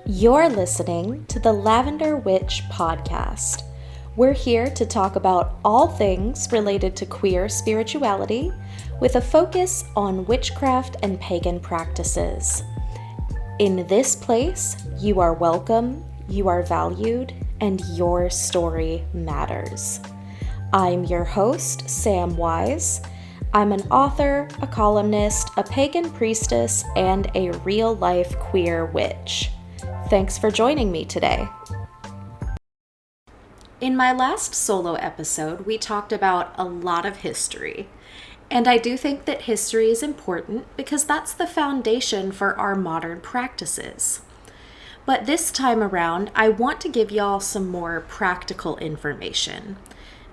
You're listening to the Lavender Witch Podcast. We're here to talk about all things related to queer spirituality with a focus on witchcraft and pagan practices. In this place, you are welcome, you are valued, and your story matters. I'm your host, Sam Wise. I'm an author, a columnist, a pagan priestess, and a real-life queer witch. Thanks for joining me today. In my last solo episode, we talked about a lot of history. And I do think that history is important because that's the foundation for our modern practices. But this time around, I want to give y'all some more practical information.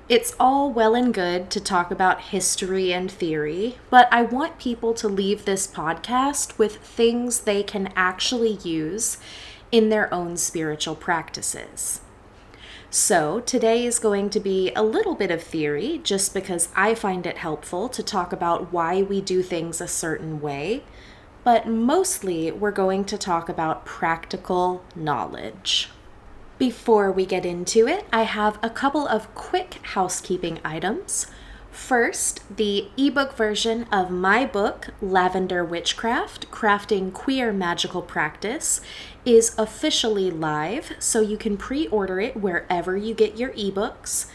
It's all well and good to talk about history and theory, but I want people to leave this podcast with things they can actually use in their own spiritual practices. So today is going to be a little bit of theory, just because I find it helpful to talk about why we do things a certain way, but mostly we're going to talk about practical knowledge. Before we get into it, I have a couple of quick housekeeping items. First, the ebook version of my book, Lavender Witchcraft, Crafting Queer Magical Practice, is officially live, so you can pre-order it wherever you get your ebooks.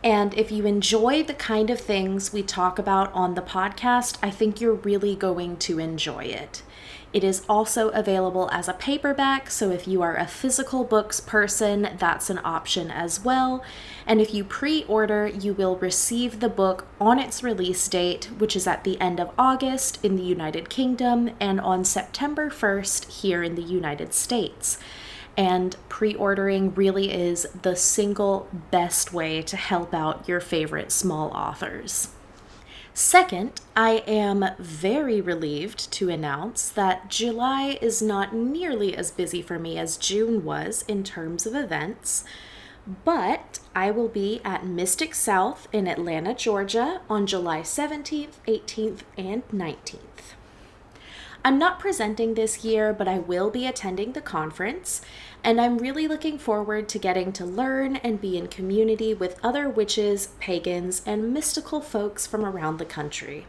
And if you enjoy the kind of things we talk about on the podcast, I think you're really going to enjoy it. It is also available as a paperback, so if you are a physical books person, that's an option as well. And if you pre-order, you will receive the book on its release date, which is at the end of August in the United Kingdom and on September 1st here in the United States. And pre-ordering really is the single best way to help out your favorite small authors. Second, I am very relieved to announce that July is not nearly as busy for me as June was in terms of events, but I will be at Mystic South in Atlanta, Georgia on July 17th, 18th, and 19th. I'm not presenting this year, but I will be attending the conference, and I'm really looking forward to getting to learn and be in community with other witches, pagans, and mystical folks from around the country.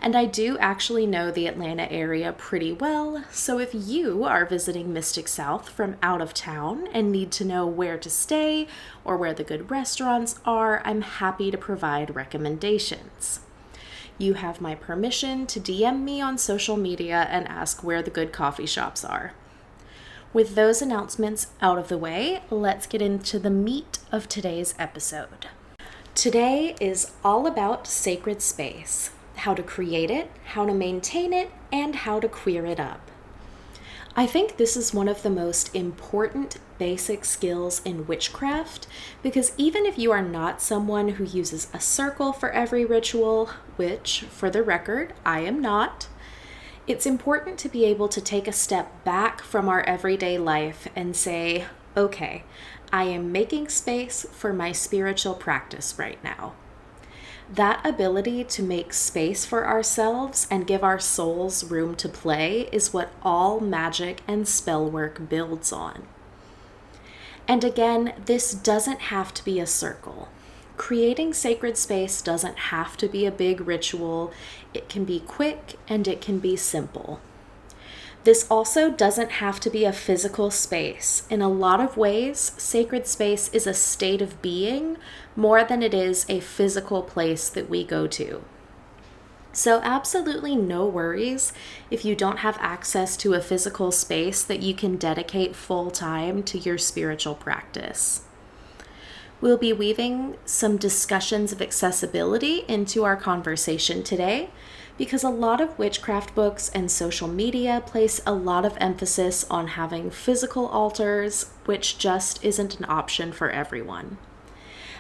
And I do actually know the Atlanta area pretty well, so if you are visiting Mystic South from out of town and need to know where to stay or where the good restaurants are, I'm happy to provide recommendations. You have my permission to DM me on social media and ask where the good coffee shops are. With those announcements out of the way, let's get into the meat of today's episode. Today is all about sacred space, how to create it, how to maintain it, and how to queer it up. I think this is one of the most important basic skills in witchcraft, because even if you are not someone who uses a circle for every ritual, which, for the record, I am not, it's important to be able to take a step back from our everyday life and say, okay, I am making space for my spiritual practice right now. That ability to make space for ourselves and give our souls room to play is what all magic and spell work builds on. And again, this doesn't have to be a circle. Creating sacred space doesn't have to be a big ritual. It can be quick and it can be simple. This also doesn't have to be a physical space. In a lot of ways, sacred space is a state of being more than it is a physical place that we go to. So absolutely no worries if you don't have access to a physical space that you can dedicate full time to your spiritual practice. We'll be weaving some discussions of accessibility into our conversation today, because a lot of witchcraft books and social media place a lot of emphasis on having physical altars, which just isn't an option for everyone.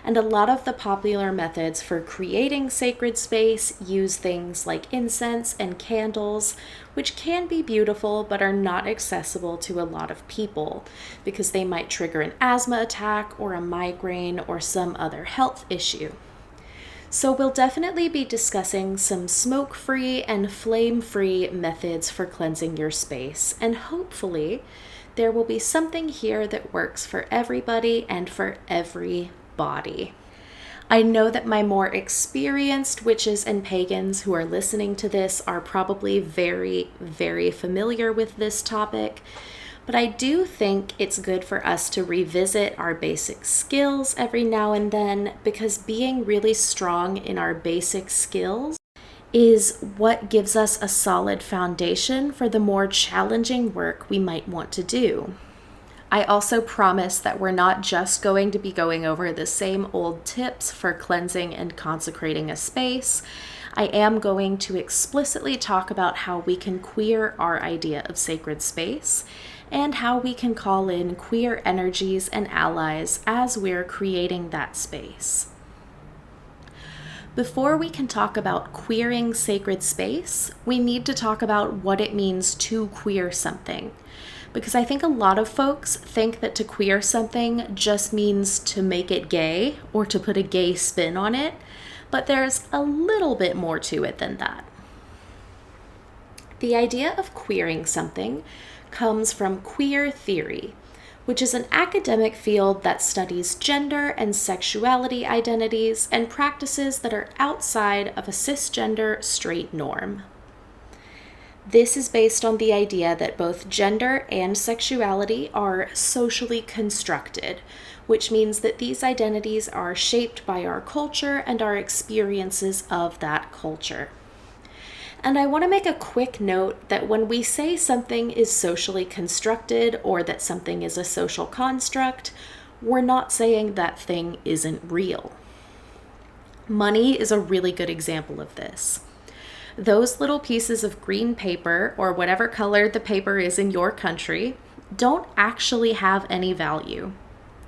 And a lot of the popular methods for creating sacred space use things like incense and candles, which can be beautiful but are not accessible to a lot of people because they might trigger an asthma attack or a migraine or some other health issue. So we'll definitely be discussing some smoke-free and flame-free methods for cleansing your space, and hopefully there will be something here that works for everybody and for every body. I know that my more experienced witches and pagans who are listening to this are probably very, very familiar with this topic, but I do think it's good for us to revisit our basic skills every now and then, because being really strong in our basic skills is what gives us a solid foundation for the more challenging work we might want to do. I also promise that we're not just going to be going over the same old tips for cleansing and consecrating a space. I am going to explicitly talk about how we can queer our idea of sacred space and how we can call in queer energies and allies as we're creating that space. Before we can talk about queering sacred space, we need to talk about what it means to queer something. Because I think a lot of folks think that to queer something just means to make it gay or to put a gay spin on it, but there's a little bit more to it than that. The idea of queering something comes from queer theory, which is an academic field that studies gender and sexuality identities and practices that are outside of a cisgender straight norm. This is based on the idea that both gender and sexuality are socially constructed, which means that these identities are shaped by our culture and our experiences of that culture. And I want to make a quick note that when we say something is socially constructed or that something is a social construct, we're not saying that thing isn't real. Money is a really good example of this. Those little pieces of green paper, or whatever color the paper is in your country, don't actually have any value.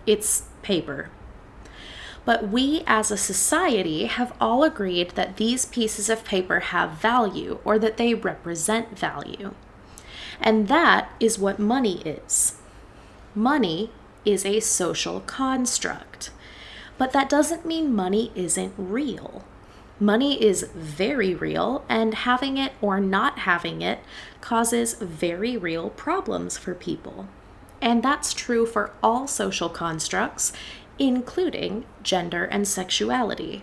It's paper. But we as a society have all agreed that these pieces of paper have value, or that they represent value. And that is what money is. Money is a social construct. But that doesn't mean money isn't real. Money is very real, and having it or not having it causes very real problems for people. And that's true for all social constructs, including gender and sexuality.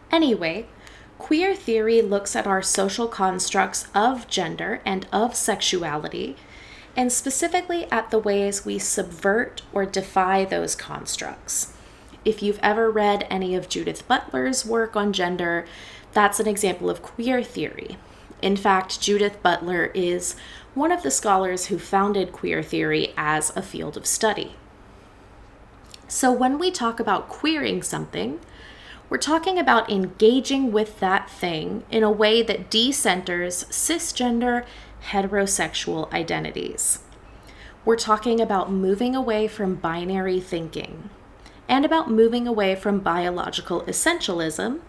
Anyway, queer theory looks at our social constructs of gender and of sexuality, and specifically at the ways we subvert or defy those constructs. If you've ever read any of Judith Butler's work on gender, that's an example of queer theory. In fact, Judith Butler is one of the scholars who founded queer theory as a field of study. So when we talk about queering something, we're talking about engaging with that thing in a way that decenters cisgender heterosexual identities. We're talking about moving away from binary thinking, and about moving away from biological essentialism,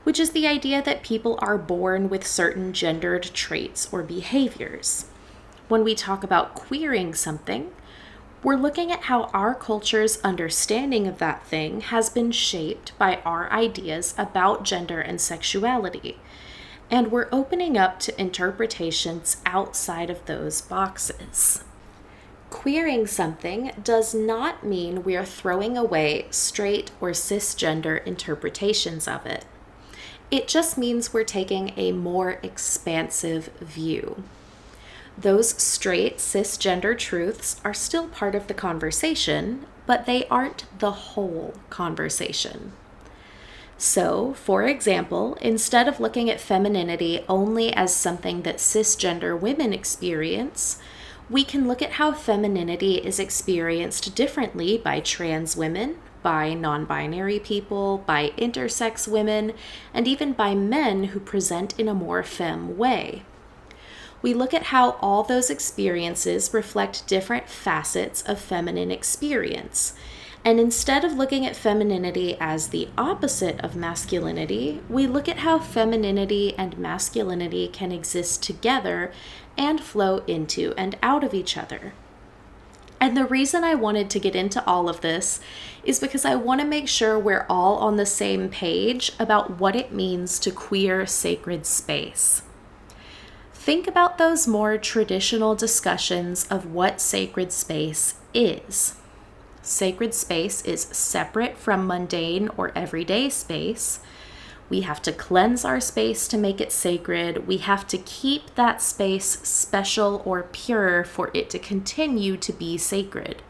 which is the idea that people are born with certain gendered traits or behaviors. When we talk about queering something, we're looking at how our culture's understanding of that thing has been shaped by our ideas about gender and sexuality, and we're opening up to interpretations outside of those boxes. Queering something does not mean we are throwing away straight or cisgender interpretations of it. It just means we're taking a more expansive view. Those straight cisgender truths are still part of the conversation, but they aren't the whole conversation. So, for example, instead of looking at femininity only as something that cisgender women experience, we can look at how femininity is experienced differently by trans women, by non-binary people, by intersex women, and even by men who present in a more femme way. We look at how all those experiences reflect different facets of feminine experience, And instead of looking at femininity as the opposite of masculinity, we look at how femininity and masculinity can exist together and flow into and out of each other. And the reason I wanted to get into all of this is because I want to make sure we're all on the same page about what it means to queer sacred space. Think about those more traditional discussions of what sacred space is. Sacred space is separate from mundane or everyday space. We have to cleanse our space to make it sacred. We have to keep that space special or pure for it to continue to be sacred.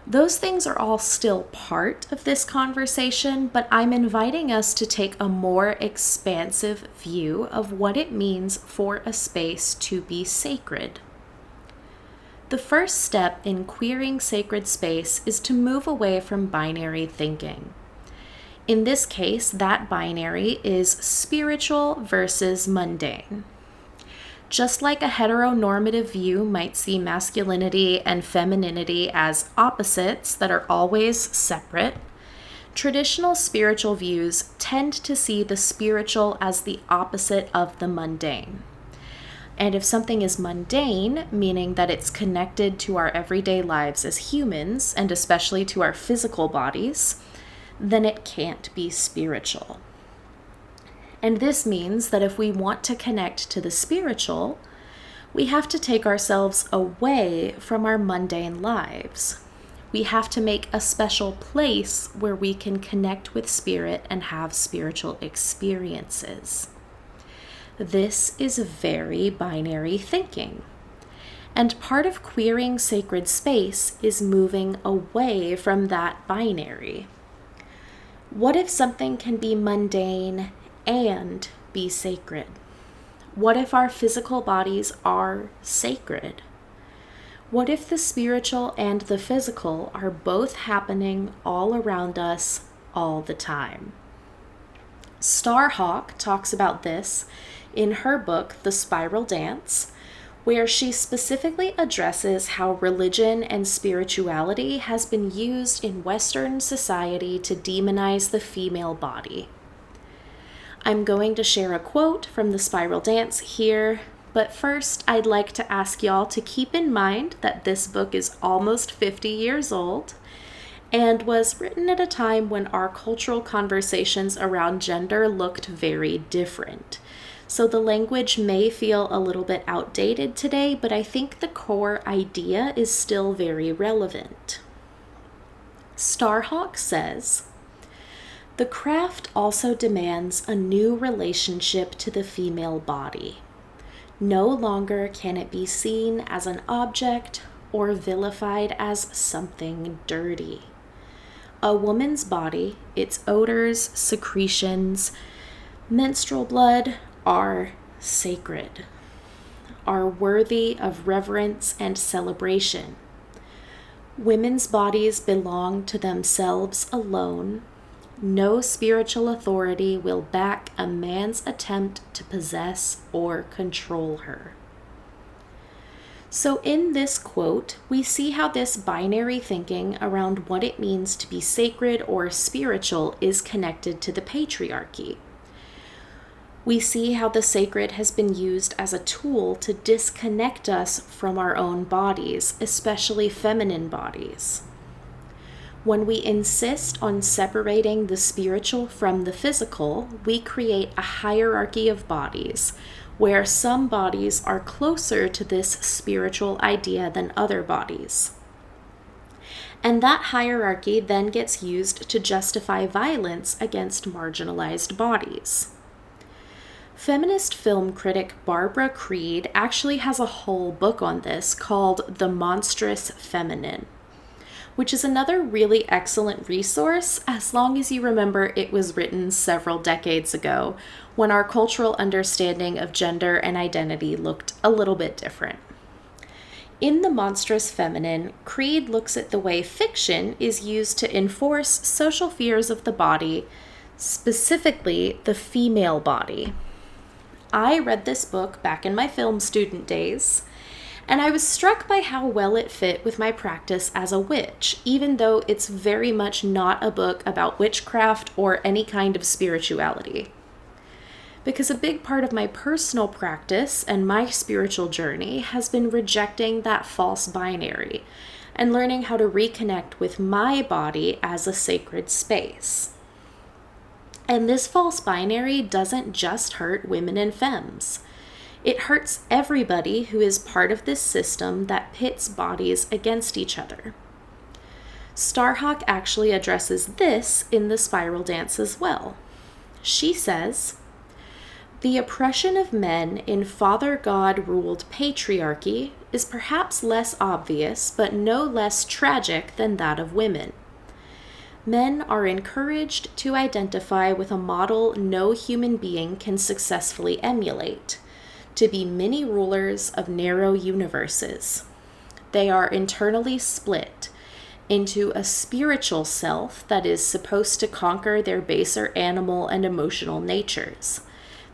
Those things are all still part of this conversation, but I'm inviting us to take a more expansive view of what it means for a space to be sacred. The first step in queering sacred space is to move away from binary thinking. In this case, that binary is spiritual versus mundane. Just like a heteronormative view might see masculinity and femininity as opposites that are always separate, traditional spiritual views tend to see the spiritual as the opposite of the mundane. And if something is mundane, meaning that it's connected to our everyday lives as humans, and especially to our physical bodies, then it can't be spiritual. And this means that if we want to connect to the spiritual, we have to take ourselves away from our mundane lives. We have to make a special place where we can connect with spirit and have spiritual experiences. This is very binary thinking. And part of queering sacred space is moving away from that binary. What if something can be mundane and be sacred? What if our physical bodies are sacred? What if the spiritual and the physical are both happening all around us all the time? Starhawk talks about this in her book, The Spiral Dance, where she specifically addresses how religion and spirituality has been used in Western society to demonize the female body. I'm going to share a quote from The Spiral Dance here, but first I'd like to ask y'all to keep in mind that this book is almost 50 years old and was written at a time when our cultural conversations around gender looked very different. So the language may feel a little bit outdated today, but I think the core idea is still very relevant. Starhawk says, "The craft also demands a new relationship to the female body. No longer can it be seen as an object or vilified as something dirty. A woman's body, its odors, secretions, menstrual blood, are sacred, are worthy of reverence and celebration. Women's bodies belong to themselves alone. No spiritual authority will back a man's attempt to possess or control her." So in this quote, we see how this binary thinking around what it means to be sacred or spiritual is connected to the patriarchy. We see how the sacred has been used as a tool to disconnect us from our own bodies, especially feminine bodies. When we insist on separating the spiritual from the physical, we create a hierarchy of bodies, where some bodies are closer to this spiritual idea than other bodies. And that hierarchy then gets used to justify violence against marginalized bodies. Feminist film critic Barbara Creed actually has a whole book on this called The Monstrous Feminine, which is another really excellent resource as long as you remember it was written several decades ago when our cultural understanding of gender and identity looked a little bit different. In The Monstrous Feminine, Creed looks at the way fiction is used to enforce social fears of the body, specifically the female body. I read this book back in my film student days, And I was struck by how well it fit with my practice as a witch, even though it's very much not a book about witchcraft or any kind of spirituality. Because a big part of my personal practice and my spiritual journey has been rejecting that false binary and learning how to reconnect with my body as a sacred space. And this false binary doesn't just hurt women and femmes. It hurts everybody who is part of this system that pits bodies against each other. Starhawk actually addresses this in the Spiral Dance as well. She says, "The oppression of men in Father God-ruled patriarchy is perhaps less obvious, but no less tragic than that of women. Men are encouraged to identify with a model no human being can successfully emulate, to be mini rulers of narrow universes. They are internally split into a spiritual self that is supposed to conquer their baser animal and emotional natures.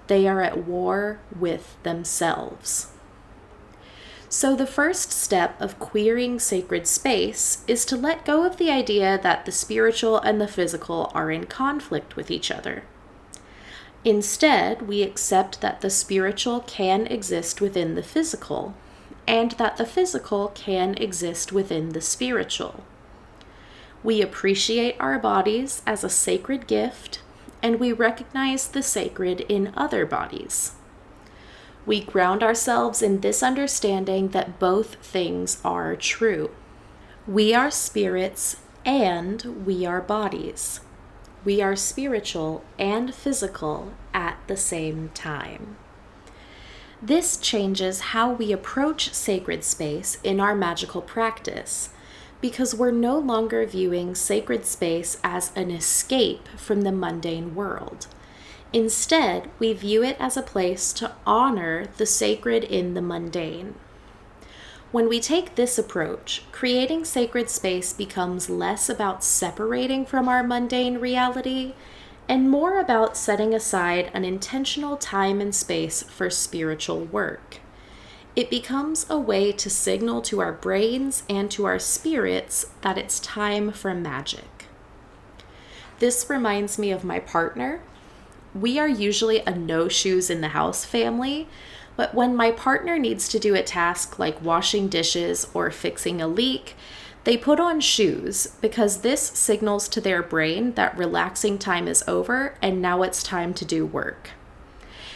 They are at war with themselves." So the first step of queering sacred space is to let go of the idea that the spiritual and the physical are in conflict with each other. Instead, we accept that the spiritual can exist within the physical, and that the physical can exist within the spiritual. We appreciate our bodies as a sacred gift, and we recognize the sacred in other bodies. We ground ourselves in this understanding that both things are true. We are spirits and we are bodies. We are spiritual and physical at the same time. This changes how we approach sacred space in our magical practice, because we're no longer viewing sacred space as an escape from the mundane world. Instead, we view it as a place to honor the sacred in the mundane. When we take this approach, creating sacred space becomes less about separating from our mundane reality and more about setting aside an intentional time and space for spiritual work. It becomes a way to signal to our brains and to our spirits that it's time for magic. This reminds me of my partner. We are usually a no shoes in the house family, but when my partner needs to do a task like washing dishes or fixing a leak, they put on shoes because this signals to their brain that relaxing time is over and now it's time to do work.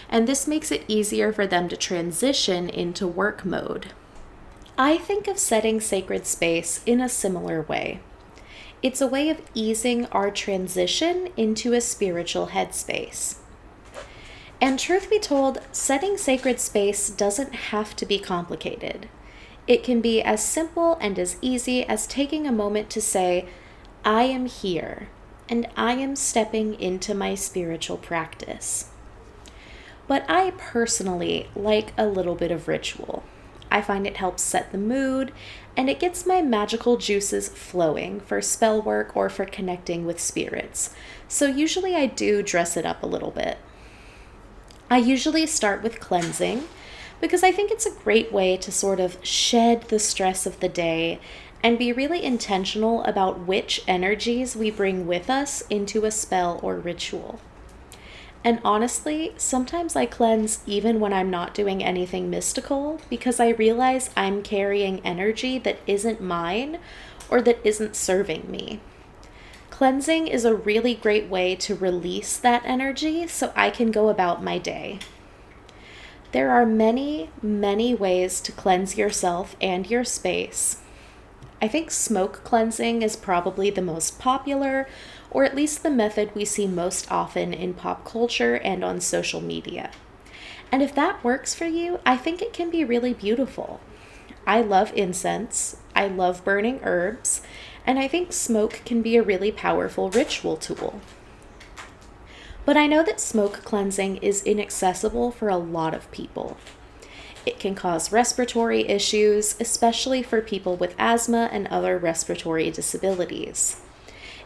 And this makes it easier for them to transition into work mode. I think of setting sacred space in a similar way. It's a way of easing our transition into a spiritual headspace. And truth be told, setting sacred space doesn't have to be complicated. It can be as simple and as easy as taking a moment to say, "I am here, and I am stepping into my spiritual practice." But I personally like a little bit of ritual. I find it helps set the mood, and it gets my magical juices flowing for spell work or for connecting with spirits. So usually I do dress it up a little bit. I usually start with cleansing because I think it's a great way to sort of shed the stress of the day and be really intentional about which energies we bring with us into a spell or ritual. And honestly, sometimes I cleanse even when I'm not doing anything mystical because I realize I'm carrying energy that isn't mine or that isn't serving me. Cleansing is a really great way to release that energy so I can go about my day. There are many, many ways to cleanse yourself and your space. I think smoke cleansing is probably the most popular, or at least the method we see most often in pop culture and on social media. And if that works for you, I think it can be really beautiful. I love incense, I love burning herbs, and I think smoke can be a really powerful ritual tool. But I know that smoke cleansing is inaccessible for a lot of people. It can cause respiratory issues, especially for people with asthma and other respiratory disabilities.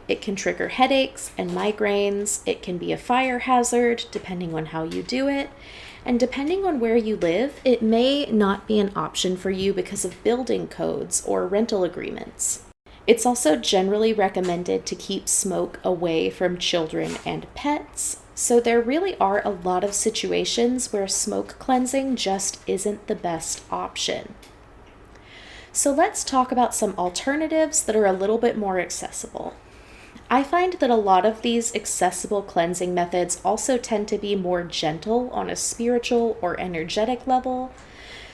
It can trigger headaches and migraines. It can be a fire hazard, depending on how you do it. And depending on where you live, it may not be an option for you because of building codes or rental agreements. It's also generally recommended to keep smoke away from children and pets, so there really are a lot of situations where smoke cleansing just isn't the best option. So let's talk about some alternatives that are a little bit more accessible. I find that a lot of these accessible cleansing methods also tend to be more gentle on a spiritual or energetic level,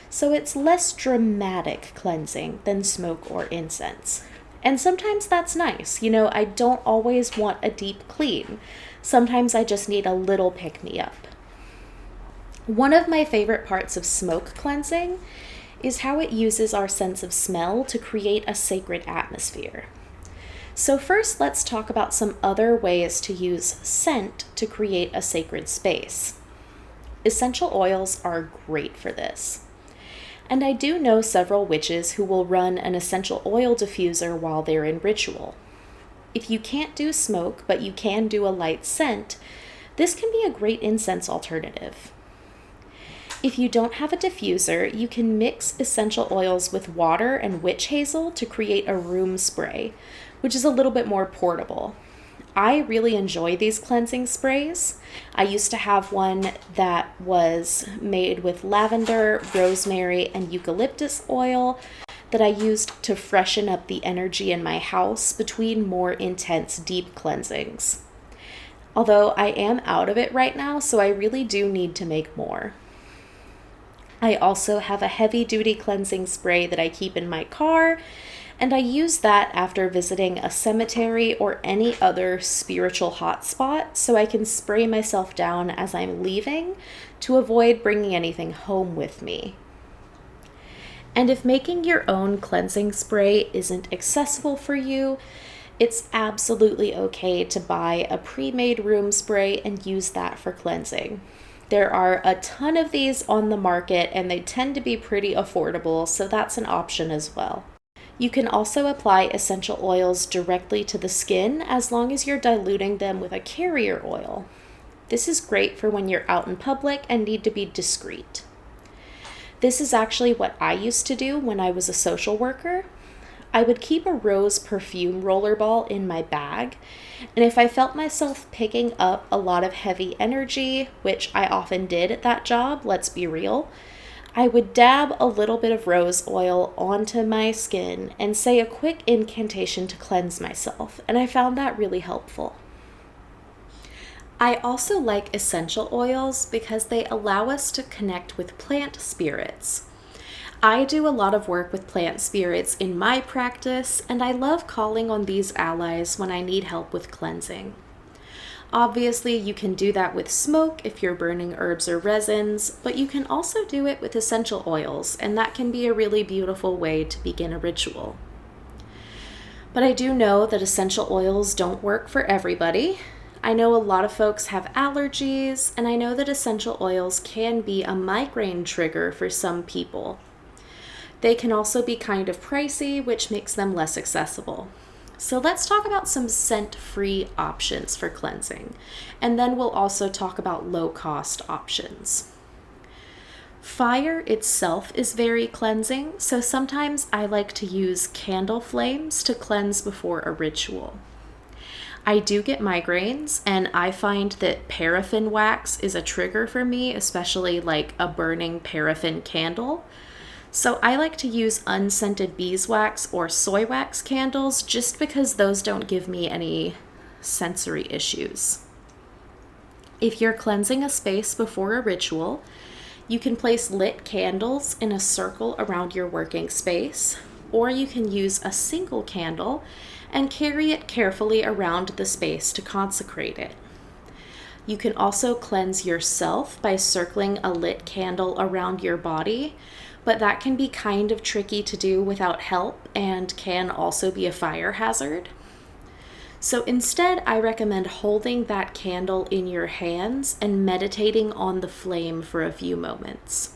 so it's less dramatic cleansing than smoke or incense. And sometimes that's nice. I don't always want a deep clean. Sometimes I just need a little pick-me-up. One of my favorite parts of smoke cleansing is how it uses our sense of smell to create a sacred atmosphere. So first, let's talk about some other ways to use scent to create a sacred space. Essential oils are great for this. And I do know several witches who will run an essential oil diffuser while they're in ritual. If you can't do smoke, but you can do a light scent, this can be a great incense alternative. If you don't have a diffuser, you can mix essential oils with water and witch hazel to create a room spray, which is a little bit more portable. I really enjoy these cleansing sprays. I used to have one that was made with lavender, rosemary, and eucalyptus oil that I used to freshen up the energy in my house between more intense deep cleansings. Although I am out of it right now, so I really do need to make more. I also have a heavy-duty cleansing spray that I keep in my car, and I use that after visiting a cemetery or any other spiritual hotspot so I can spray myself down as I'm leaving to avoid bringing anything home with me. And if making your own cleansing spray isn't accessible for you, it's absolutely okay to buy a pre-made room spray and use that for cleansing. There are a ton of these on the market and they tend to be pretty affordable, so that's an option as well. You can also apply essential oils directly to the skin as long as you're diluting them with a carrier oil. This is great for when you're out in public and need to be discreet. This is actually what I used to do when I was a social worker. I would keep a rose perfume rollerball in my bag, and if I felt myself picking up a lot of heavy energy, which I often did at that job, let's be real, I would dab a little bit of rose oil onto my skin and say a quick incantation to cleanse myself, and I found that really helpful. I also like essential oils because they allow us to connect with plant spirits. I do a lot of work with plant spirits in my practice, and I love calling on these allies when I need help with cleansing. Obviously, you can do that with smoke if you're burning herbs or resins, but you can also do it with essential oils, and that can be a really beautiful way to begin a ritual. But I do know that essential oils don't work for everybody. I know a lot of folks have allergies, and I know that essential oils can be a migraine trigger for some people. They can also be kind of pricey, which makes them less accessible. So let's talk about some scent-free options for cleansing, and then we'll also talk about low-cost options. Fire itself is very cleansing, so sometimes I like to use candle flames to cleanse before a ritual. I do get migraines, and I find that paraffin wax is a trigger for me, especially like a burning paraffin candle. So I like to use unscented beeswax or soy wax candles just because those don't give me any sensory issues. If you're cleansing a space before a ritual, you can place lit candles in a circle around your working space, or you can use a single candle and carry it carefully around the space to consecrate it. You can also cleanse yourself by circling a lit candle around your body, but that can be kind of tricky to do without help and can also be a fire hazard. So instead, I recommend holding that candle in your hands and meditating on the flame for a few moments.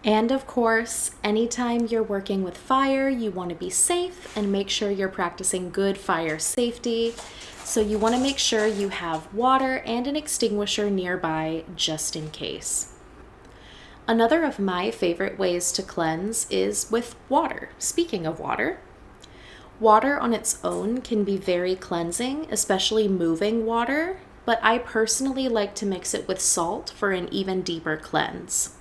And of course, anytime you're working with fire, you want to be safe and make sure you're practicing good fire safety. So you want to make sure you have water and an extinguisher nearby just in case. Another of my favorite ways to cleanse is with water. Speaking of water, water on its own can be very cleansing, especially moving water, but I personally like to mix it with salt for an even deeper cleanse.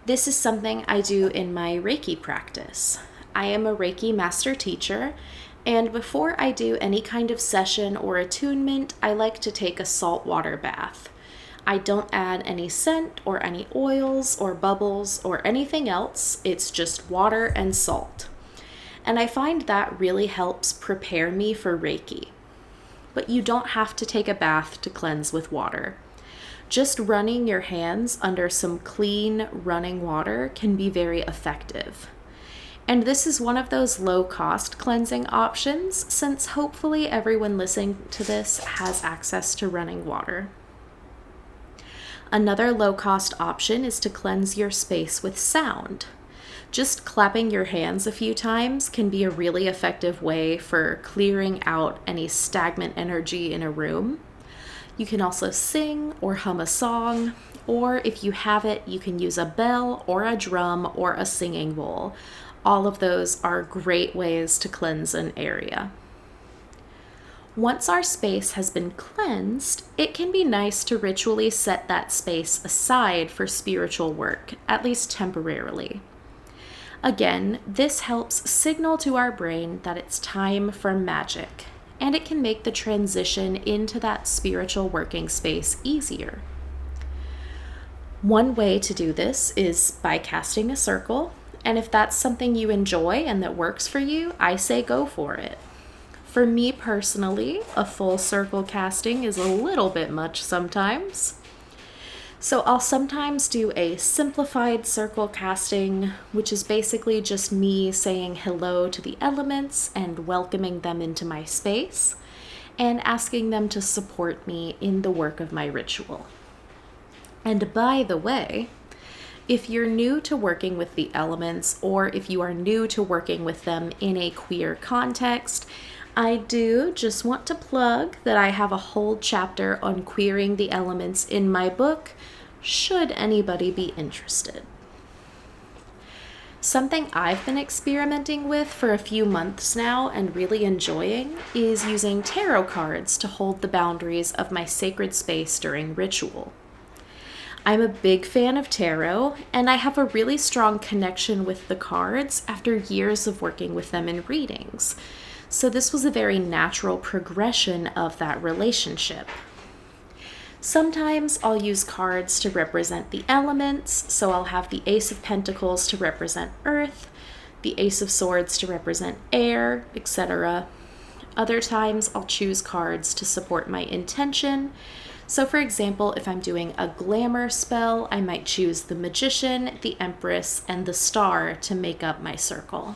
This is something I do in my Reiki practice. I am a Reiki master teacher, and before I do any kind of session or attunement, I like to take a saltwater bath. I don't add any scent or any oils or bubbles or anything else. It's just water and salt. And I find that really helps prepare me for Reiki. But you don't have to take a bath to cleanse with water. Just running your hands under some clean running water can be very effective. And this is one of those low-cost cleansing options, since hopefully everyone listening to this has access to running water. Another low-cost option is to cleanse your space with sound. Just clapping your hands a few times can be a really effective way for clearing out any stagnant energy in a room. You can also sing or hum a song, or if you have it, you can use a bell or a drum or a singing bowl. All of those are great ways to cleanse an area. Once our space has been cleansed, it can be nice to ritually set that space aside for spiritual work, at least temporarily. Again, this helps signal to our brain that it's time for magic, and it can make the transition into that spiritual working space easier. One way to do this is by casting a circle, and if that's something you enjoy and that works for you, I say go for it. For me personally, a full circle casting is a little bit much sometimes. So I'll sometimes do a simplified circle casting, which is basically just me saying hello to the elements and welcoming them into my space and asking them to support me in the work of my ritual. And by the way, if you're new to working with the elements, or if you are new to working with them in a queer context, I do just want to plug that I have a whole chapter on queering the elements in my book, should anybody be interested. Something I've been experimenting with for a few months now and really enjoying is using tarot cards to hold the boundaries of my sacred space during ritual. I'm a big fan of tarot, and I have a really strong connection with the cards after years of working with them in readings. So this was a very natural progression of that relationship. Sometimes I'll use cards to represent the elements, so I'll have the Ace of Pentacles to represent Earth, the Ace of Swords to represent air, etc. Other times I'll choose cards to support my intention. So for example, if I'm doing a glamour spell, I might choose the Magician, the Empress, and the Star to make up my circle.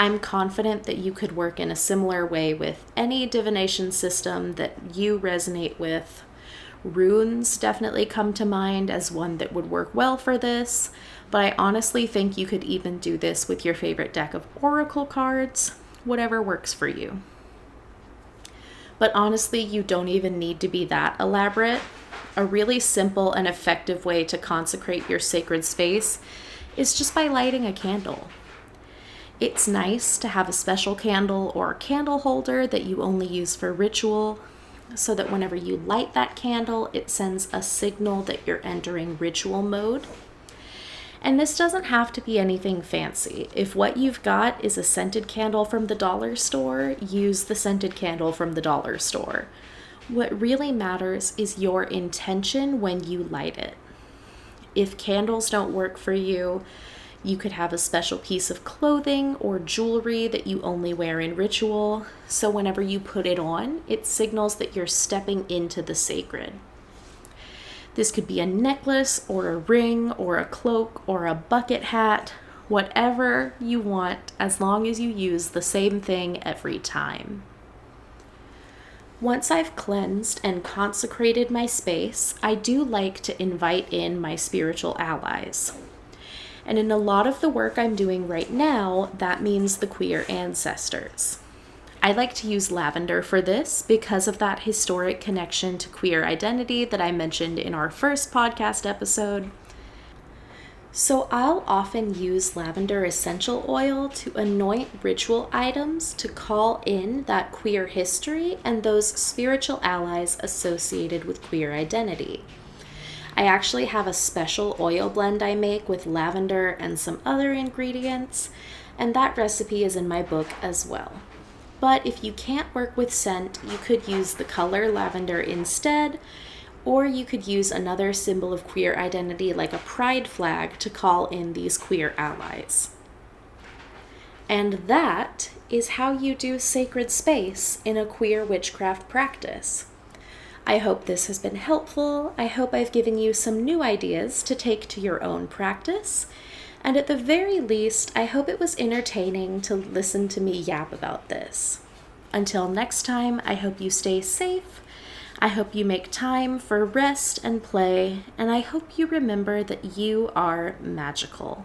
I'm confident that you could work in a similar way with any divination system that you resonate with. Runes definitely come to mind as one that would work well for this, but I honestly think you could even do this with your favorite deck of oracle cards, whatever works for you. But honestly, you don't even need to be that elaborate. A really simple and effective way to consecrate your sacred space is just by lighting a candle. It's nice to have a special candle or a candle holder that you only use for ritual, so that whenever you light that candle, it sends a signal that you're entering ritual mode. And this doesn't have to be anything fancy. If what you've got is a scented candle from the dollar store, use the scented candle from the dollar store. What really matters is your intention when you light it. If candles don't work for you, you could have a special piece of clothing or jewelry that you only wear in ritual, so whenever you put it on, it signals that you're stepping into the sacred. This could be a necklace or a ring or a cloak or a bucket hat, whatever you want, as long as you use the same thing every time. Once I've cleansed and consecrated my space, I do like to invite in my spiritual allies. And in a lot of the work I'm doing right now, that means the queer ancestors. I like to use lavender for this because of that historic connection to queer identity that I mentioned in our first podcast episode. So I'll often use lavender essential oil to anoint ritual items to call in that queer history and those spiritual allies associated with queer identity. I actually have a special oil blend I make with lavender and some other ingredients, and that recipe is in my book as well. But if you can't work with scent, you could use the color lavender instead, or you could use another symbol of queer identity like a pride flag to call in these queer allies. And that is how you do sacred space in a queer witchcraft practice. I hope this has been helpful. I hope I've given you some new ideas to take to your own practice. And at the very least, I hope it was entertaining to listen to me yap about this. Until next time, I hope you stay safe. I hope you make time for rest and play, and I hope you remember that you are magical.